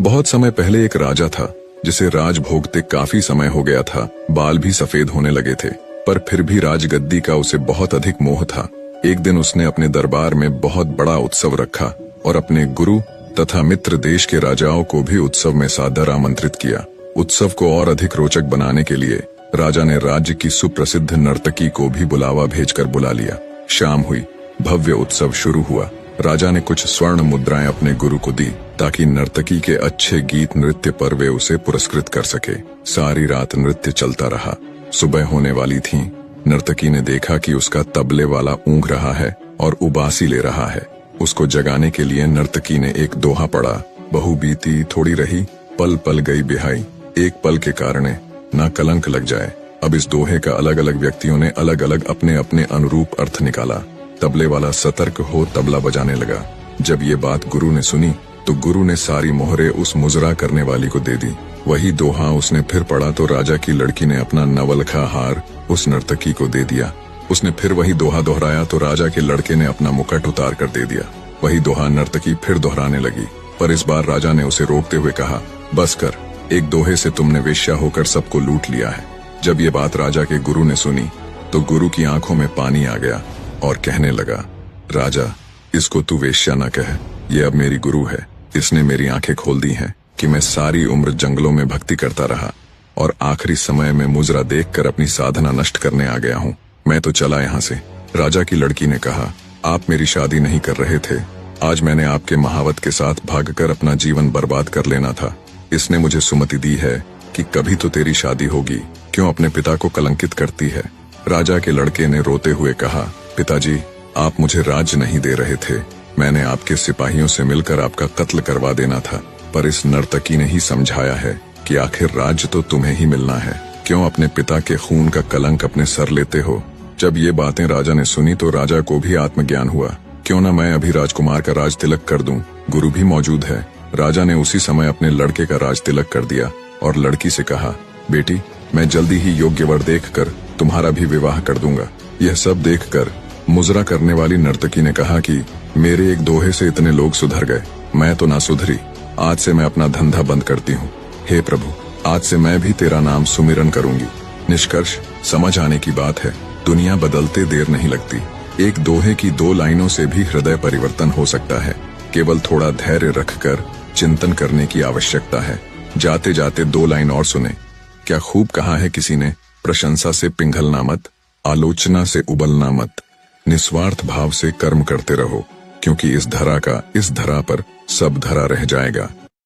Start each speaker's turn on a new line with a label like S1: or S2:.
S1: बहुत समय पहले एक राजा था जिसे राज भोगते काफी समय हो गया था। बाल भी सफेद होने लगे थे, पर फिर भी राजगद्दी का उसे बहुत अधिक मोह था। एक दिन उसने अपने दरबार में बहुत बड़ा उत्सव रखा और अपने गुरु तथा मित्र देश के राजाओं को भी उत्सव में सादर आमंत्रित किया। उत्सव को और अधिक रोचक बनाने के लिए राजा ने राज्य की सुप्रसिद्ध नर्तकी को भी बुलावा भेजकर बुला लिया। शाम हुई, भव्य उत्सव शुरू हुआ। राजा ने कुछ स्वर्ण मुद्राएं अपने गुरु को दी ताकि नर्तकी के अच्छे गीत नृत्य पर वे उसे पुरस्कृत कर सके। सारी रात नृत्य चलता रहा। सुबह होने वाली थी। नर्तकी ने देखा कि उसका तबले वाला ऊँघ रहा है और उबासी ले रहा है। उसको जगाने के लिए नर्तकी ने एक दोहा पढ़ा, बहु बीती थोड़ी रही, पल पल गई बिहाई, एक पल के कारणे ना कलंक लग जाए। अब इस दोहे का अलग अलग व्यक्तियों ने अलग अलग अपने अपने अनुरूप अर्थ निकाला। तबले वाला सतर्क हो तबला बजाने लगा। जब ये बात गुरु ने सुनी तो गुरु ने सारी मोहरे उस मुजरा करने वाली को दे दी। वही दोहा उसने फिर पढ़ा तो राजा की लड़की ने अपना नवलखा हार उस नर्तकी को दे दिया। उसने फिर वही दोहा दोहराया तो राजा के लड़के ने अपना मुकुट उतार कर दे दिया। वही दोहा नर्तकी फिर दोहराने लगी, पर इस बार राजा ने उसे रोकते हुए कहा, बस कर, एक दोहे से तुमने वेश्या होकर सबको लूट लिया है। जब ये बात राजा के गुरु ने सुनी तो गुरु की आंखों में पानी आ गया और कहने लगा, राजा, इसको तू वेश्या न कह, ये अब मेरी गुरु है। इसने मेरी आंखें खोल दी हैं कि मैं सारी उम्र जंगलों में भक्ति करता रहा और आखिरी समय में मुजरा देखकर अपनी साधना नष्ट करने आ गया हूँ। मैं तो चला यहाँ से। राजा की लड़की ने कहा, आप मेरी शादी नहीं कर रहे थे। आज मैंने आपके महावत के साथ भागकर अपना जीवन बर्बाद कर लेना था। इसने मुझे सुमति दी है कि कभी तो तेरी शादी होगी, क्यों अपने पिता को कलंकित करती है। राजा के लड़के ने रोते हुए कहा, पिताजी, आप मुझे राज्य नहीं दे रहे थे। मैंने आपके सिपाहियों से मिलकर आपका कत्ल करवा देना था, पर इस नर्तकी ने ही समझाया है कि आखिर राज्य तो तुम्हें ही मिलना है। क्यों अपने पिता के खून का कलंक अपने सर लेते हो। जब ये बातें राजा ने सुनी तो राजा को भी आत्मज्ञान हुआ। क्यों न मैं अभी राजकुमार का राज तिलक कर दूं, गुरु भी मौजूद है। राजा ने उसी समय अपने लड़के का राज तिलक कर दिया और लड़की से कहा, बेटी, मैं जल्दी ही योग्य वर देखकर तुम्हारा भी विवाह कर दूंगा। यह सब देखकर मुजरा करने वाली नर्तकी ने कहा कि मेरे एक दोहे से इतने लोग सुधर गए, मैं तो ना सुधरी। आज से मैं अपना धंधा बंद करती हूँ। हे प्रभु, आज से मैं भी तेरा नाम सुमिरन करूंगी। निष्कर्ष समझ आने की बात है, दुनिया बदलते देर नहीं लगती। एक दोहे की 2 लाइनों से भी हृदय परिवर्तन हो सकता है। केवल थोड़ा धैर्य रखकर चिंतन करने की आवश्यकता है। जाते जाते 2 लाइन और सुने। क्या खूब कहा है किसी ने, प्रशंसा से पिघलना मत, आलोचना से उबलना मत, निस्वार्थ भाव से कर्म करते रहो, क्योंकि इस धरा पर सब धरा रह जाएगा।